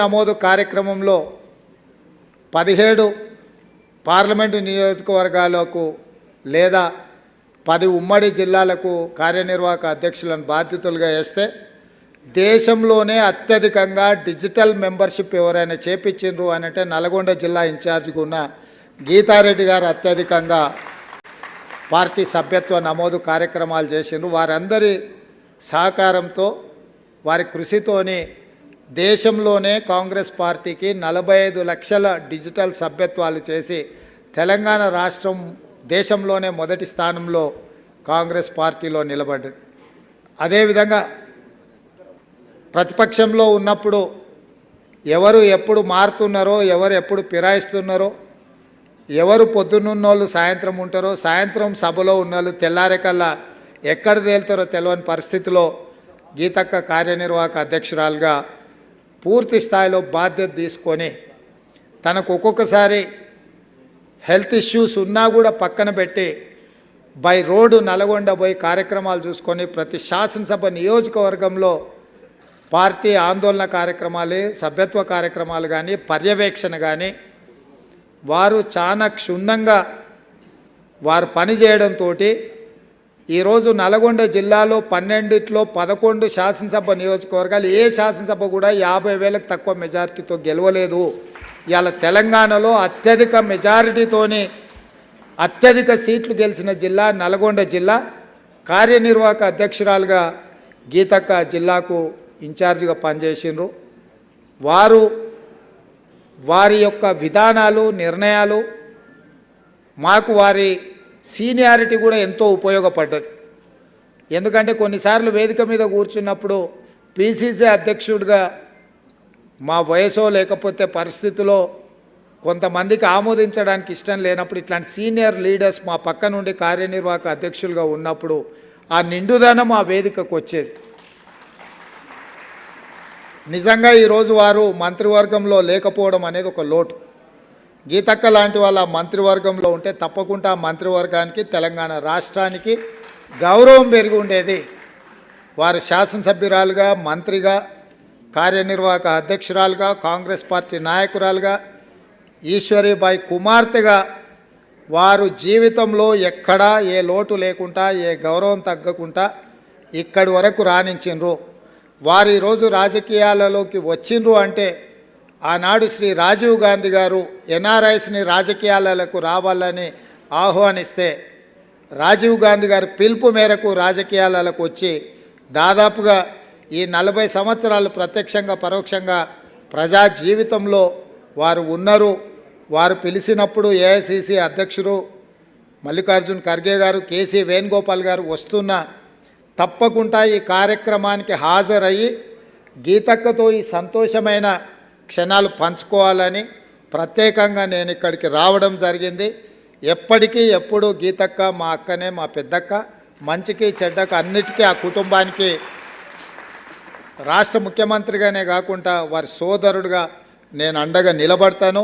నమోదు కార్యక్రమంలో 17 పార్లమెంటు నియోజకవర్గాలకు లేదా 10 ఉమ్మడి జిల్లాలకు కార్యనిర్వాహక అధ్యక్షులను బాధ్యతలుగా వేస్తే దేశంలోనే అత్యధికంగా డిజిటల్ మెంబర్షిప్ ఎవరైనా చేపించిండ్రు అంటే నల్గొండ జిల్లా ఇన్ఛార్జిగా ఉన్న గీతారెడ్డి గారు అత్యధికంగా పార్టీ సభ్యత్వ నమోదు కార్యక్రమాలు చేసిండ్రు. వారందరి సహకారంతో వారి కృషితోని దేశంలోనే కాంగ్రెస్ పార్టీకి 45 లక్షల డిజిటల్ సభ్యత్వాలు చేసి తెలంగాణ రాష్ట్రం దేశంలోనే మొదటి స్థానంలో కాంగ్రెస్ పార్టీలో నిలబడ్డది. అదేవిధంగా ప్రతిపక్షంలో ఉన్నప్పుడు ఎవరు ఎప్పుడు మారుతున్నారో, ఎవరు ఎప్పుడు ఫిరాయిస్తున్నారో, ఎవరు పొద్దున్నున్నోళ్ళు సాయంత్రం ఉంటారో, సాయంత్రం సభలో ఉన్నోళ్ళు తెల్లారేకల్లా ఎక్కడ తేలుతారో తెలియని పరిస్థితిలో గీతక్క కార్యనిర్వాహక అధ్యక్షురాలుగా పూర్తి స్థాయిలో బాధ్యత తీసుకొని తనకు ఒక్కొక్కసారి హెల్త్ ఇష్యూస్ ఉన్నా కూడా పక్కన పెట్టి బై రోడ్డు నల్గొండ పోయి కార్యక్రమాలు చూసుకొని ప్రతి శాసనసభ నియోజకవర్గంలో పార్టీ ఆందోళన కార్యక్రమాలు, సభ్యత్వ కార్యక్రమాలు కానీ పర్యవేక్షణ కానీ వారు చాలా క్షుణ్ణంగా వారు పనిచేయడంతో ఈరోజు నల్గొండ జిల్లాలో 12లో 11 శాసనసభ నియోజకవర్గాలు ఏ శాసనసభ కూడా 50,000కు తక్కువ మెజారిటీతో గెలవలేదు. ఇవాళ తెలంగాణలో అత్యధిక మెజారిటీతోని అత్యధిక సీట్లు గెలిచిన జిల్లా నల్గొండ జిల్లా. కార్యనిర్వాహక అధ్యక్షురాలుగా గీతక్క జిల్లాకు ఇన్ఛార్జిగా పనిచేసిండ్రు. వారి యొక్క విధానాలు, నిర్ణయాలు మాకు వారి సీనియారిటీ కూడా ఎంతో ఉపయోగపడ్డది. ఎందుకంటే కొన్నిసార్లు వేదిక మీద కూర్చున్నప్పుడు పిసిసి అధ్యక్షుడిగా మా వయసో లేకపోతే పరిస్థితిలో కొంతమందికి ఆమోదించడానికి ఇష్టం లేనప్పుడు ఇట్లాంటి సీనియర్ లీడర్స్ మా పక్క నుండి కార్యనిర్వాహక అధ్యక్షులుగా ఉన్నప్పుడు ఆ నిండుదనం ఆ వేదికకు వచ్చేది. నిజంగా ఈరోజు వారు మంత్రివర్గంలో లేకపోవడం అనేది ఒక లోటు. గీతక్క లాంటి వాళ్ళ మంత్రివర్గంలో ఉంటే తప్పకుండా ఆ మంత్రివర్గానికి, తెలంగాణ రాష్ట్రానికి గౌరవం పెరిగి ఉండేది. వారు శాసనసభ్యురాలుగా, మంత్రిగా, కార్యనిర్వాహక అధ్యక్షురాలుగా, కాంగ్రెస్ పార్టీ నాయకురాలుగా, ఈశ్వరీబాయి కుమార్తెగా వారు జీవితంలో ఎక్కడా ఏ లోటు లేకుండా, ఏ గౌరవం తగ్గకుండా ఇక్కడి వరకు రాణించిండ్రు. వారు ఈరోజు రాజకీయాలలోకి వచ్చిండ్రు అంటే ఆనాడు శ్రీ రాజీవ్ గాంధీ గారు ఎన్ఆర్ఐస్ని రాజకీయాలకు రావాలని ఆహ్వానిస్తే రాజీవ్ గాంధీ గారి పిలుపు మేరకు రాజకీయాలకు వచ్చి దాదాపుగా ఈ 40 సంవత్సరాలు ప్రత్యక్షంగా పరోక్షంగా ప్రజా జీవితంలో వారు ఉన్నారు. వారు పిలిచినప్పుడు ఏఐసిసి అధ్యక్షుడు మల్లికార్జున్ ఖర్గే గారు, కేసీ వేణుగోపాల్ గారు వస్తున్నా తప్పకుండా ఈ కార్యక్రమానికి హాజరయ్యి గీతక్కతో ఈ సంతోషమైన క్షణాలు పంచుకోవాలని ప్రత్యేకంగా నేను ఇక్కడికి రావడం జరిగింది. ఎప్పటికీ ఎప్పుడు గీతక్క మా అక్కనే, మా పెద్దక్క, మంచికి చెడ్డకు అన్నిటికీ ఆ కుటుంబానికి రాష్ట్ర ముఖ్యమంత్రిగానే కాకుండా వారి సోదరుడుగా నేను అండగా నిలబడతాను.